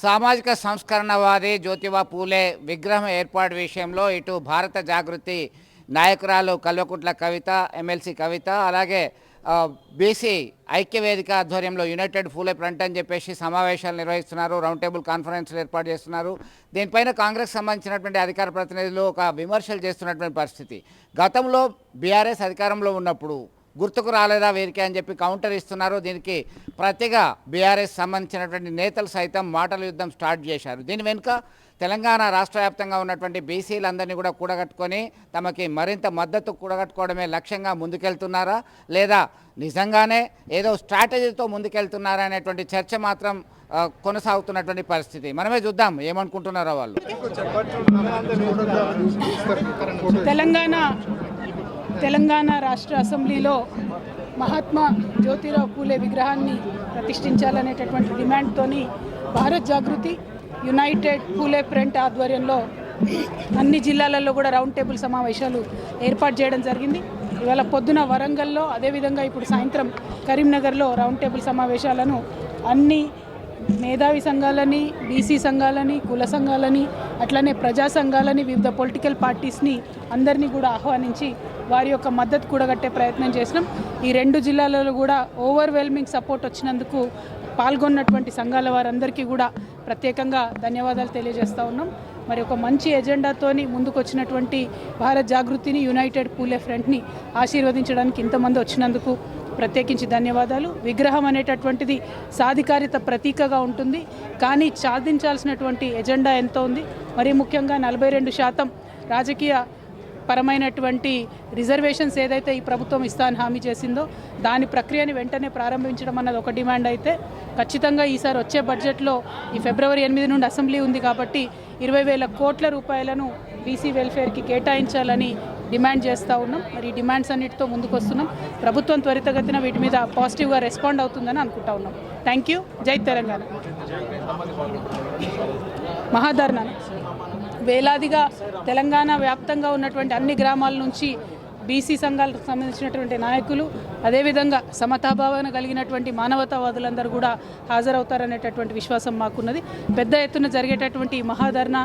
సామాజిక సంస్కరణవాది జ్యోతిబా పూలే విగ్రహం ఏర్పాటు విషయంలో ఇటు భారత జాగృతి నాయకురాలు కల్వకుంట్ల కవిత, ఎమ్మెల్సీ కవిత, అలాగే బీసీ ఐక్యవేదిక ఆధ్వర్యంలో యునైటెడ్ పూలే ఫ్రంట్ అని చెప్పేసి సమావేశాలు నిర్వహిస్తున్నారు, రౌండ్ టేబుల్ కాన్ఫరెన్స్లు ఏర్పాటు చేస్తున్నారు. దీనిపైన కాంగ్రెస్ సంబంధించినటువంటి అధికార ప్రతినిధులు ఒక విమర్శలు చేస్తున్నటువంటి పరిస్థితి. గతంలో బీఆర్ఎస్ అధికారంలో ఉన్నప్పుడు గుర్తుకు రాలేదా వీరికి అని చెప్పి కౌంటర్ ఇస్తున్నారు. దీనికి ప్రతిగా బీఆర్ఎస్ సంబంధించినటువంటి నేతలు సైతం మాటల యుద్ధం స్టార్ట్ చేశారు. దీని వెనుక తెలంగాణ రాష్ట్ర వ్యాప్తంగా ఉన్నటువంటి బీసీలందరినీ కూడా కూడగట్టుకొని తమకి మరింత మద్దతు కూడగట్టుకోవడమే లక్ష్యంగా ముందుకెళ్తున్నారా, లేదా నిజంగానే ఏదో స్ట్రాటజీతో ముందుకెళ్తున్నారా అనేటువంటి చర్చ మాత్రం కొనసాగుతున్నటువంటి పరిస్థితి. మనమే చూద్దాం ఏమనుకుంటున్నారో వాళ్ళు. తెలంగాణ రాష్ట్ర అసెంబ్లీలో మహాత్మా జ్యోతిరావు పూలే విగ్రహాన్ని ప్రతిష్ఠించాలనేటటువంటి డిమాండ్తోని భారత్ జాగృతి యునైటెడ్ పూలే ఫ్రంట్ ఆధ్వర్యంలో అన్ని జిల్లాలలో కూడా రౌండ్ టేబుల్ సమావేశాలు ఏర్పాటు చేయడం జరిగింది. ఇవాళ పొద్దున వరంగల్లో, అదేవిధంగా ఇప్పుడు సాయంత్రం కరీంనగర్లో రౌండ్ టేబుల్ సమావేశాలను అన్ని మేధావి సంఘాలని, బీసీ సంఘాలని, కుల సంఘాలని, అట్లనే ప్రజా సంఘాలని, వివిధ పొలిటికల్ పార్టీస్ని అందరినీ కూడా ఆహ్వానించి వారి యొక్క మద్దతు కూడగట్టే ప్రయత్నం చేసినాం. ఈ రెండు జిల్లాలలో కూడా ఓవర్వెల్మింగ్ సపోర్ట్ వచ్చినందుకు పాల్గొన్నటువంటి సంఘాల వారందరికీ కూడా ప్రత్యేకంగా ధన్యవాదాలు తెలియజేస్తూ ఉన్నాం. మరి ఒక మంచి ఎజెండాతోని ముందుకు వచ్చినటువంటి భారత్ జాగృతిని, యునైటెడ్ పూలే ఫ్రంట్ని ఆశీర్వదించడానికి ఇంతమంది వచ్చినందుకు ప్రత్యేకించి ధన్యవాదాలు. విగ్రహం అనేటటువంటిది సాధికారిత ప్రతీకగా ఉంటుంది, కానీ సాధించాల్సినటువంటి ఎజెండా ఎంతో ఉంది. మరీ ముఖ్యంగా 42% రాజకీయ పరమైనటువంటి రిజర్వేషన్స్ ఏదైతే ఈ ప్రభుత్వం ఇస్తానని హామీ చేసిందో దాని ప్రక్రియని వెంటనే ప్రారంభించడం అన్నది ఒక డిమాండ్ అయితే, ఖచ్చితంగా ఈసారి వచ్చే బడ్జెట్లో ఈ ఫిబ్రవరి 8 నుండి అసెంబ్లీ ఉంది కాబట్టి 20,000 కోట్ల రూపాయలను బీసీ వెల్ఫేర్కి కేటాయించాలని డిమాండ్ చేస్తూ ఉన్నాం. మరి ఈ డిమాండ్స్ అన్నిటితో ముందుకు వస్తున్నాం. ప్రభుత్వం త్వరితగతిన వీటి మీద పాజిటివ్గా రెస్పాండ్ అవుతుందని అనుకుంటా ఉన్నాం. Thank you. జై తెలంగాణ. మహాధర్నా వేలాదిగా తెలంగాణ వ్యాప్తంగా ఉన్నటువంటి అన్ని గ్రామాల నుంచి బీసీ సంఘాలకు సంబంధించినటువంటి నాయకులు, అదేవిధంగా సమతాభావన కలిగినటువంటి మానవతావాదులందరూ కూడా హాజరవుతారనేటటువంటి విశ్వాసం మాకున్నది. పెద్ద ఎత్తున జరిగేటటువంటి ఈ మహాధర్నా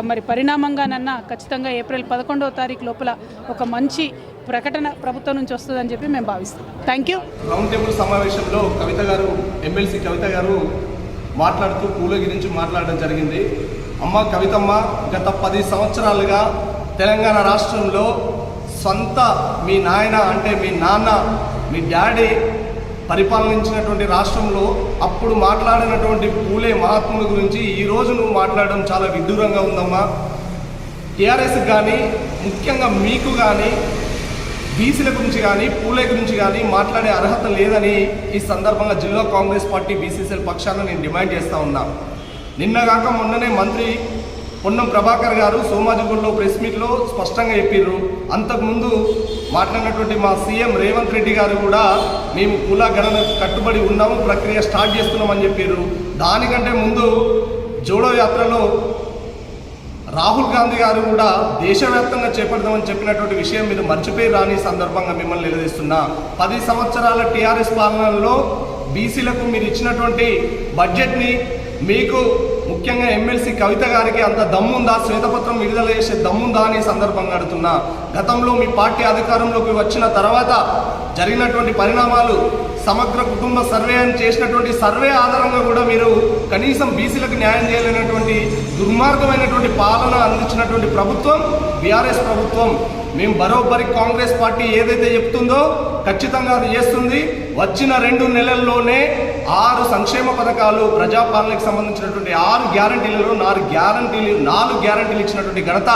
మరి పరిణామంగానన్నా ఖచ్చితంగా ఏప్రిల్ 11వ తారీఖు లోపల ఒక మంచి ప్రకటన ప్రభుత్వం నుంచి వస్తుందని చెప్పి మేము భావిస్తాం. Thank you. రౌండ్ టేబుల్ సమావేశంలో కవిత గారు, ఎమ్మెల్సీ కవిత గారు మాట్లాడుతూ పూల గురించి మాట్లాడడం జరిగింది. అమ్మ కవితమ్మ, గత 10 సంవత్సరాలుగా తెలంగాణ రాష్ట్రంలో సొంత మీ నాయన అంటే మీ నాన్న, మీ డాడీ పరిపాలించినటువంటి రాష్ట్రంలో అప్పుడు మాట్లాడినటువంటి పూలే మహాత్ముల గురించి ఈరోజు నువ్వు మాట్లాడడం చాలా విడ్డూరంగా ఉందమ్మా. టీఆర్ఎస్కి కానీ, ముఖ్యంగా మీకు కానీ, బీసీల గురించి కానీ, పూలే గురించి కానీ మాట్లాడే అర్హత లేదని ఈ సందర్భంగా జిల్లా కాంగ్రెస్ పార్టీ బీసీసీఎల్ పక్షాన నేను డిమాండ్ చేస్తూ ఉన్నా. నిన్నగాక మొన్ననే మంత్రి పొన్నం ప్రభాకర్ గారు సోమాజిగూడలో ప్రెస్ మీట్లో స్పష్టంగా చెప్పారు. అంతకుముందు మాట్లాడినటువంటి మా సీఎం రేవంత్ రెడ్డి గారు కూడా మేము కుల గణన కట్టుబడి ఉన్నాము, ప్రక్రియ స్టార్ట్ చేస్తున్నామని చెప్పారు. దానికంటే ముందు జోడో యాత్రలో రాహుల్ గాంధీ గారు కూడా దేశవ్యాప్తంగా చేపడదామని చెప్పినటువంటి విషయం మీరు మర్చిపోయి రాని సందర్భంగా మిమ్మల్ని నిలదీస్తున్నా. 10 సంవత్సరాల టీఆర్ఎస్ పాలనలో బీసీలకు మీరు ఇచ్చినటువంటి బడ్జెట్ని, మీకు ముఖ్యంగా ఎమ్మెల్సీ కవిత గారికి అంత దమ్ముందా, శ్వేతపత్రం విడుదల చేసే దమ్ముందా అని సందర్భంగా అడుగుతున్నా. గతంలో మీ పార్టీ అధికారంలోకి వచ్చిన తర్వాత జరిగినటువంటి పరిణామాలు, సమగ్ర కుటుంబ సర్వే అని చేసినటువంటి సర్వే ఆధారంగా కూడా మీరు కనీసం బీసీలకు న్యాయం చేయలేనటువంటి దుర్మార్గమైనటువంటి పాలన అందించినటువంటి ప్రభుత్వం బీఆర్ఎస్ ప్రభుత్వం. మేము బరోబరి కాంగ్రెస్ పార్టీ ఏదైతే చెప్తుందో ఖచ్చితంగా అది చేస్తుంది. వచ్చిన 2 నెలల్లోనే 6 సంక్షేమ పథకాలు, ప్రజాపాలనకు సంబంధించినటువంటి 6 గ్యారంటీలలో 4 గ్యారంటీలు ఇచ్చినటువంటి ఘనత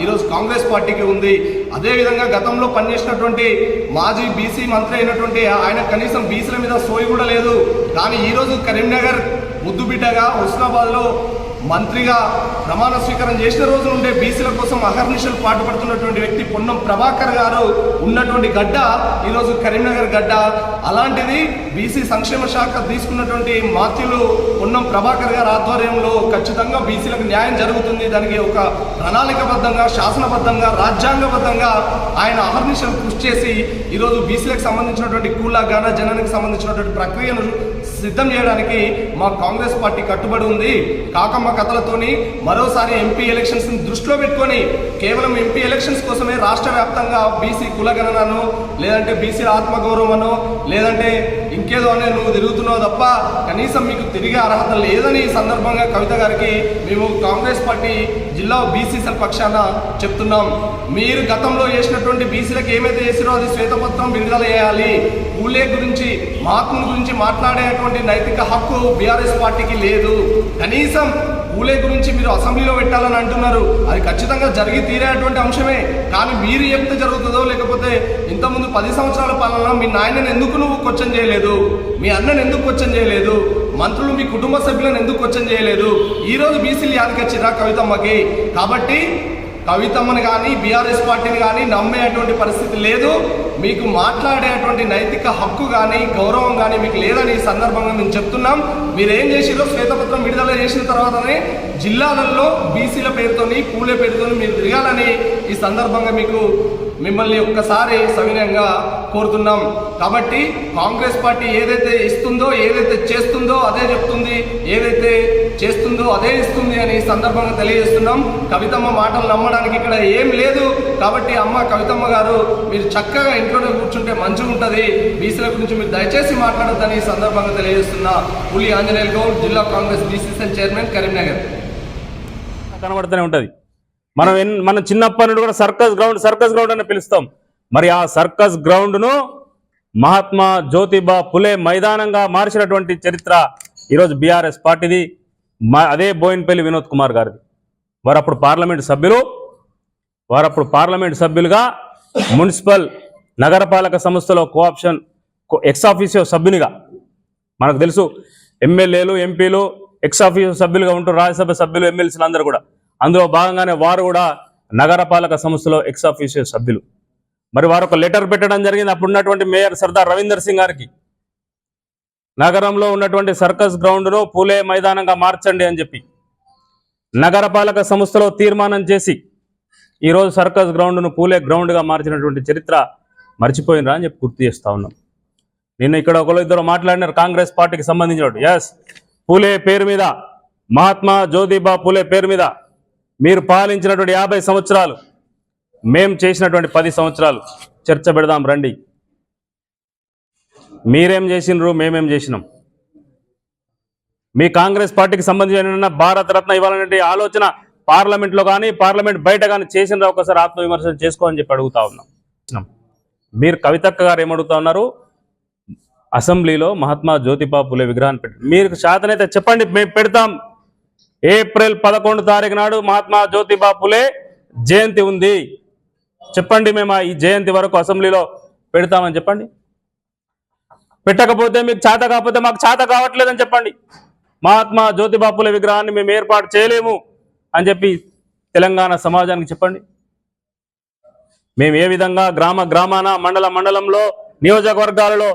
ఈరోజు కాంగ్రెస్ పార్టీకి ఉంది. అదేవిధంగా గతంలో పనిచేసినటువంటి మాజీ బీసీ మంత్రి అయినటువంటి ఆయన కనీసం బీసీల మీద సోయి కూడా లేదు. కానీ ఈరోజు కరీంనగర్ ముద్దుబిడ్డగా, హుస్నాబాద్లో మంత్రిగా ప్రమాణ స్వీకారం చేసిన రోజు నుండే బీసీల కోసం అహర్నిశలు పాటుపడుతున్నటువంటి వ్యక్తి పొన్నం ప్రభాకర్ గారు ఉన్నటువంటి గడ్డ ఈరోజు కరీంనగర్ గడ్డ. అలాంటిది బీసీ సంక్షేమ శాఖ తీసుకున్నటువంటి మాత్యులు పొన్నం ప్రభాకర్ గారి ఆధ్వర్యంలో ఖచ్చితంగా బీసీలకు న్యాయం జరుగుతుంది. దానికి ఒక ప్రణాళికబద్ధంగా, శాసనబద్ధంగా, రాజ్యాంగబద్ధంగా ఆయన అహర్నిశలు కృషి చేసి ఈరోజు బీసీలకు సంబంధించినటువంటి కూలా గాన జనానికి సంబంధించినటువంటి ప్రక్రియను సిద్ధం చేయడానికి మా కాంగ్రెస్ పార్టీ కట్టుబడి ఉంది. కాకమ్మ కథలతోని మరోసారి ఎంపీ ఎలక్షన్స్ దృష్టిలో పెట్టుకొని కేవలం ఎంపీ ఎలక్షన్స్ కోసమే రాష్ట్ర వ్యాప్తంగా బీసీ కులగణనను, లేదంటే బీసీ ఆత్మగౌరవమనో, లేదంటే ఇంకేదో అనే నువ్వు తిరుగుతున్నావు తప్ప కనీసం మీకు తిరిగే అర్హత లేదని ఈ సందర్భంగా కవిత గారికి మేము కాంగ్రెస్ పార్టీ జిల్లా బీసీసీల పక్షాన చెప్తున్నాం. మీరు గతంలో చేసినటువంటి బీసీలకు ఏమైతే చేసిరో అది శ్వేతపత్రం విడుదల చేయాలి. పూలే గురించి, మహాత్ముని గురించి మాట్లాడేటువంటి నైతిక హక్కు బీఆర్ఎస్ పార్టీకి లేదు. కనీసం పూలే గురించి మీరు అసెంబ్లీలో పెట్టాలని అంటున్నారు, అది ఖచ్చితంగా జరిగి తీరేటువంటి అంశమే. కానీ మీరు చెప్తే జరుగుతుందో, లేకపోతే ఇంతకుముందు 10 సంవత్సరాల పాలన మీ నాయనని ఎందుకు నువ్వు క్వశ్చన్ చేయలేదు, మీ అన్నని ఎందుకు క్వశ్చన్ చేయలేదు, మంత్రులు మీ కుటుంబ సభ్యులను ఎందుకు క్వశ్చన్ చేయలేదు? ఈరోజు బీసీలు యాదకొచ్చిరా కవితమ్మకి. కాబట్టి కవితమ్మని కానీ బీఆర్ఎస్ పార్టీని కానీ నమ్మేటువంటి పరిస్థితి లేదు. మీకు మాట్లాడేటువంటి నైతిక హక్కు కానీ గౌరవం కానీ మీకు లేదని ఈ సందర్భంగా మేము చెప్తున్నాం. మీరేం చేసిరో శ్వేతపత్రం విడుదల చేసిన తర్వాతనే జిల్లాలలో బీసీల పేరుతోని, పూలే పేరుతోని మీరు తిరగాలని ఈ సందర్భంగా మిమ్మల్ని ఒక్కసారి సవినయంగా కోరుతున్నాం. కాబట్టి కాంగ్రెస్ పార్టీ ఏదైతే ఇస్తుందో, ఏదైతే చేస్తుందో అదే చెప్తుంది, ఏదైతే చేస్తుందో అదే ఇస్తుంది అని ఈ సందర్భంగా తెలియజేస్తున్నాం. కవితమ్మ మాటలు నమ్మడానికి ఇక్కడ ఏం లేదు. కాబట్టి అమ్మ కవితమ్మ గారు, మీరు చక్కగా ఇంట్లోనే కూర్చుంటే మంచిగా ఉంటుంది. బీసీల గురించి మీరు దయచేసి మాట్లాడొద్దని ఈ సందర్భంగా తెలియజేస్తున్నా. పులి ఆంజనేయులు గౌడ్, జిల్లా కాంగ్రెస్ బీసీసీఎల్ చైర్మన్, కరీంనగర్. కనబడుతూనే ఉంటుంది. మనం చిన్నప్పటి నుండి కూడా సర్కస్ గ్రౌండ్ అని పిలుస్తాం. మరి ఆ సర్కస్ గ్రౌండ్ను మహాత్మా జ్యోతిబా పులే మైదానంగా మార్చినటువంటి చరిత్ర ఈరోజు బీఆర్ఎస్ పార్టీది. అదే బోయిన్పల్లి వినోద్ కుమార్ గారిది. వారప్పుడు పార్లమెంట్ సభ్యులుగా మున్సిపల్ నగరపాలక సంస్థలో కోఆప్షన్ ఎక్సాఫీసియో సభ్యునిగా, మనకు తెలుసు ఎమ్మెల్యేలు, ఎంపీలు ఎక్సాఫీసియో సభ్యులుగా ఉంటూ రాజ్యసభ సభ్యులు, ఎమ్మెల్సీలు అందరూ కూడా అందులో భాగంగానే వారు కూడా నగరపాలక సంస్థలో ఎక్సాఫీసియో సభ్యులు. మరి వారు ఒక లెటర్ పెట్టడం జరిగింది అప్పుడున్నటువంటి మేయర్ సర్దార్ రవీందర్ సింగ్ గారికి. నగరంలో ఉన్నటువంటి సర్కస్ గ్రౌండ్ను పూలే మైదానంగా మార్చండి అని చెప్పి నగరపాలక సంస్థలో తీర్మానం చేసి ఈరోజు సర్కస్ గ్రౌండ్ను పూలే గ్రౌండ్గా మార్చినటువంటి చరిత్ర మర్చిపోయినరా అని చెప్పి గుర్తు చేస్తూ ఉన్నాం. నిన్న ఇక్కడ ఒకరు ఇద్దరు మాట్లాడినారు కాంగ్రెస్ పార్టీకి సంబంధించిన. ఎస్, పూలే పేరు మీద, మహాత్మా జ్యోతిబా పూలే పేరు మీద మీరు పాలించినటువంటి 50 సంవత్సరాలు, మేం చేసినటువంటి 10 సంవత్సరాలు చర్చ పెడదాం రండి. మీరేం చేసినారు, మేమేం చేసినాం? మీ కాంగ్రెస్ పార్టీకి సంబంధించిన భారతరత్న ఇవ్వాలనే ఆలోచన పార్లమెంట్లో కానీ పార్లమెంట్ బయట కానీ చేసిన ఒకసారి ఆత్మవిమర్శన చేసుకోని చెప్పి అడుగుతా ఉన్నాం. మీరు కవితక్క గారు ఏమడుగుతా ఉన్నారు? అసెంబ్లీలో మహాత్మా జ్యోతిబా పులే విగ్రహాన్ని పెట్టి మీరు శాతనైతే చెప్పండి, మేము పెడతాం. ఏప్రిల్ 11 తారీఖు నాడు మహాత్మా జ్యోతిబా పులే జయంతి ఉంది, చెప్పండి మేము ఈ జయంతి వరకు అసెంబ్లీలో పెడతామని చెప్పండి. పెట్టకపోతే మీకు చేత కాకపోతే మాకు చేత కావట్లేదని చెప్పండి. మహాత్మా జ్యోతిబా పులే విగ్రహాన్ని మేము ఏర్పాటు చేయలేము అని చెప్పి తెలంగాణ సమాజానికి చెప్పండి. మేము ఏ విధంగా గ్రామాన, మండలంలో, నియోజకవర్గాలలో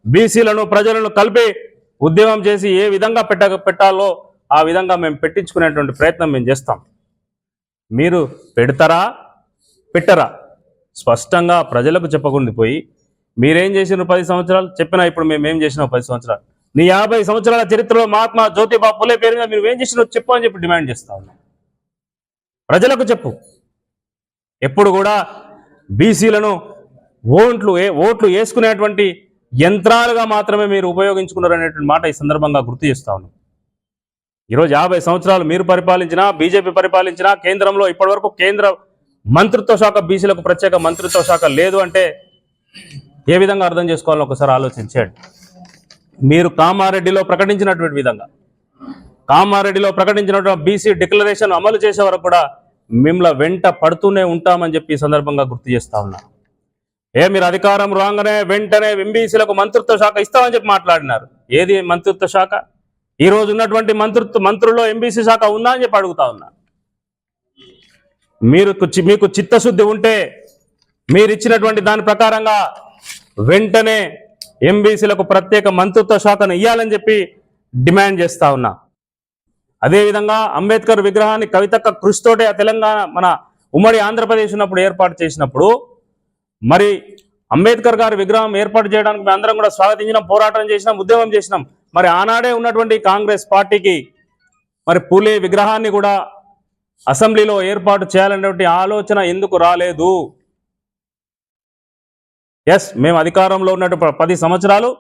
బీసీలను, ప్రజలను కలిపి ఉద్యమం చేసి ఏ విధంగా పెట్టాలో ఆ విధంగా మేము పెట్టించుకునేటువంటి ప్రయత్నం మేము చేస్తాం. మీరు పెడతారా, పెట్టరా? స్పష్టంగా ప్రజలకు చెప్పకుండా పోయి మీరేం చేసినారు 10 సంవత్సరాలు చెప్పినా, ఇప్పుడు మేమేం చేసినాం 10 సంవత్సరాలు, నీ 50 సంవత్సరాల చరిత్రలో మహాత్మా జ్యోతిబా పులే పేరు మీద మీరు ఏం చేసినారో చెప్పు అని చెప్పి డిమాండ్ చేస్తా ఉన్నాం. ప్రజలకు చెప్పు. ఎప్పుడు కూడా బీసీలను ఓట్లు వేసుకునేటువంటి యంత్రాలుగా మాత్రమే మీరు ఉపయోగించుకున్నారు అనేటువంటి మాట ఈ సందర్భంగా గుర్తు చేస్తా ఉన్నాం. ఈరోజు 50 సంవత్సరాలు మీరు పరిపాలించినా, బీజేపీ పరిపాలించినా, కేంద్రంలో ఇప్పటివరకు కేంద్ర మంత్రిత్వ శాఖ, బీసీలకు ప్రత్యేక మంత్రిత్వ శాఖ లేదు అంటే ఏ విధంగా అర్థం చేసుకోవాలని ఒకసారి ఆలోచించండి. మీరు కామారెడ్డిలో ప్రకటించినటువంటి విధంగా, కామారెడ్డిలో ప్రకటించినటువంటి బీసీ డిక్లరేషన్ అమలు చేసే వరకు కూడా మిమ్మల్ని వెంట పడుతూనే ఉంటామని చెప్పి ఈ సందర్భంగా గుర్తు చేస్తా ఉన్నా. మీరు అధికారం రాగానే వెంటనే ఎంబీసీలకు మంత్రిత్వ శాఖ ఇస్తామని చెప్పి మాట్లాడినారు. ఏది మంత్రిత్వ శాఖ? ఈ రోజు ఉన్నటువంటి మంత్రుల్లో ఎంబీసీ శాఖ ఉందా అని చెప్పి అడుగుతా ఉన్నా. మీకు చిత్తశుద్ధి ఉంటే మీరు ఇచ్చినటువంటి దాని ప్రకారంగా వెంటనే ఎంబీసీలకు ప్రత్యేక మంత్రిత్వ శాఖను ఇవ్వాలని చెప్పి డిమాండ్ చేస్తా ఉన్నా. అదేవిధంగా అంబేద్కర్ విగ్రహాన్ని కవితక్క కృషితోటే తెలంగాణ మన ఉమ్మడి ఆంధ్రప్రదేశ్ ఉన్నప్పుడు ఏర్పాటు చేసినప్పుడు మరి అంబేద్కర్ గారి విగ్రహం ఏర్పాటు చేయడానికి మేము అందరం కూడా స్వాగతించినాం, పోరాటం చేసినాం, ఉద్యమం చేసినాం. మరి ఆనాడే ఉన్నటువంటి కాంగ్రెస్ పార్టీకి మరి పూలే విగ్రహాన్ని కూడా అసెంబ్లీలో ఏర్పాటు చేయాలనేటువంటి ఆలోచన ఎందుకు రాలేదు? ఎస్, మేము అధికారంలో ఉన్నట్టు 10 సంవత్సరాలు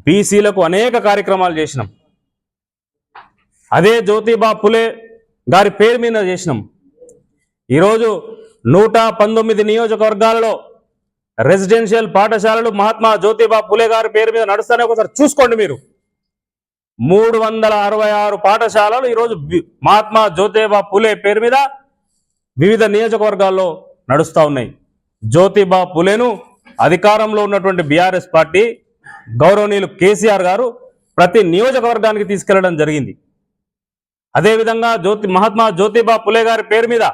బీసీలకు అనేక కార్యక్రమాలు చేసినాం. అదే జ్యోతిబా పులే గారి పేరు మీద చేసినాం. ఈరోజు 119 నియోజకవర్గాలలో రెసిడెన్షియల్ పాఠశాలలు మహాత్మా జ్యోతిబా పులే గారి పేరు మీద నడుస్తానే ఒకసారి చూసుకోండి మీరు. 366 పాఠశాలలు ఈరోజు మహాత్మా జ్యోతిబా పులే పేరు మీద వివిధ నియోజకవర్గాల్లో నడుస్తూ ఉన్నాయి. జ్యోతిబా పులేను అధికారంలో ఉన్నటువంటి బీఆర్ఎస్ పార్టీ గౌరవనీయులు కేసీఆర్ గారు ప్రతి నియోజకవర్గానికి తీసుకెళ్లడం జరిగింది. అదేవిధంగా మహాత్మా జ్యోతిబా పులే గారి పేరు మీద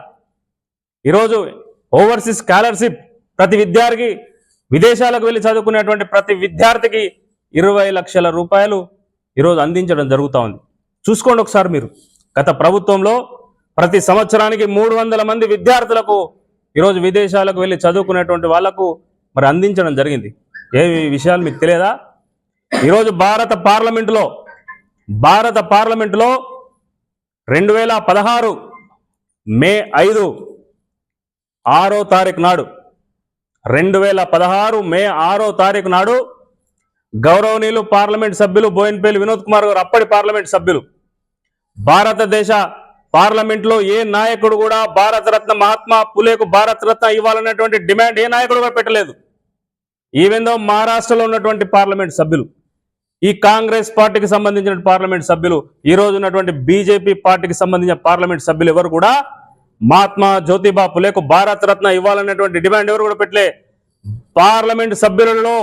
ఈరోజు ఓవర్సీస్ స్కాలర్షిప్ ప్రతి విద్యార్థికి, విదేశాలకు వెళ్ళి చదువుకునేటువంటి ప్రతి విద్యార్థికి 20 లక్షల రూపాయలు ఈరోజు అందించడం జరుగుతూ ఉంది. చూసుకోండి ఒకసారి మీరు. గత ప్రభుత్వంలో ప్రతి సంవత్సరానికి 300 మంది విద్యార్థులకు ఈరోజు విదేశాలకు వెళ్ళి చదువుకునేటువంటి వాళ్లకు మరి అందించడం జరిగింది. ఏ విషయాలు మీకు తెలియదా? ఈరోజు భారత పార్లమెంటులో 2016 మే 5 6వ తారీఖు నాడు 2016 మే 6వ తారీఖు నాడు గౌరవనీయులు పార్లమెంట్ సభ్యులు బోయినపల్లి వినోద్ కుమార్ గారు, అప్పటి పార్లమెంట్ సభ్యులు, భారతదేశ పార్లమెంట్లో ఏ నాయకుడు కూడా భారతరత్న మహాత్మా పులేకు భారతరత్న ఇవ్వాలనేటువంటి డిమాండ్ ఏ నాయకుడు కూడా పెట్టలేదు. ఈవెన్ దో మహారాష్ట్రలో ఉన్నటువంటి పార్లమెంట్ సభ్యులు, ఈ కాంగ్రెస్ పార్టీకి సంబంధించిన పార్లమెంట్ సభ్యులు, ఈ రోజు ఉన్నటువంటి బీజేపీ పార్టీకి సంబంధించిన పార్లమెంట్ సభ్యులు ఎవరు కూడా మహాత్మా జ్యోతిబా పులేకు భారతరత్న ఇవ్వాలనేటువంటి డిమాండ్ ఎవరు కూడా పెట్టలే. పార్లమెంట్ సభ్యులలో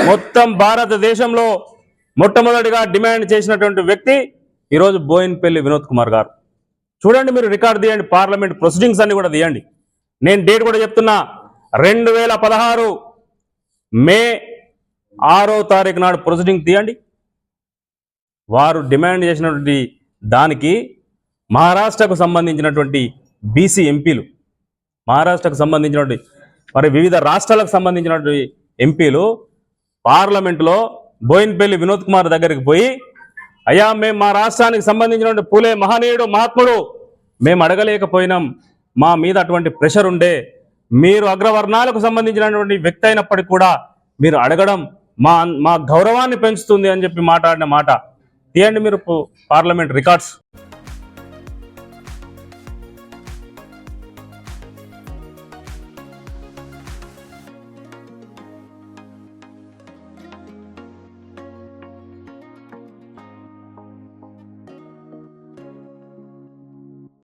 మొత్తం భారతదేశంలో మొట్టమొదటిగా డిమాండ్ చేసినటువంటి వ్యక్తి ఈరోజు బోయినపల్లి వినోద్ కుమార్ గారు. చూడండి, మీరు రికార్డు తీయండి, పార్లమెంట్ ప్రొసీడింగ్స్ అన్ని కూడా తీయండి. నేను డేట్ కూడా చెప్తున్నా, 2016 మే 6వ తారీఖు నాడు ప్రొసీడింగ్ తీయండి. వారు డిమాండ్ చేసినటువంటి దానికి మహారాష్ట్రకు సంబంధించినటువంటి బీసీ ఎంపీలు, మహారాష్ట్రకు సంబంధించినటువంటి మరి వివిధ రాష్ట్రాలకు సంబంధించినటువంటి ఎంపీలు పార్లమెంటులో బోయినపల్లి వినోద్ కుమార్ దగ్గరికి పోయి, అయ్యా మేము మా రాష్ట్రానికి సంబంధించినటువంటి పూలే మహనీయుడు మహాత్ముడు మేము అడగలేకపోయినాం, మా మీద అటువంటి ప్రెషర్ ఉండే, మీరు అగ్రవర్ణాలకు సంబంధించినటువంటి వ్యక్తి అయినప్పటికీ కూడా మీరు అడగడం మా గౌరవాన్ని పెంచుతుంది అని చెప్పి మాట్లాడిన మాట తీయండి మీరు పార్లమెంట్ రికార్డ్స్.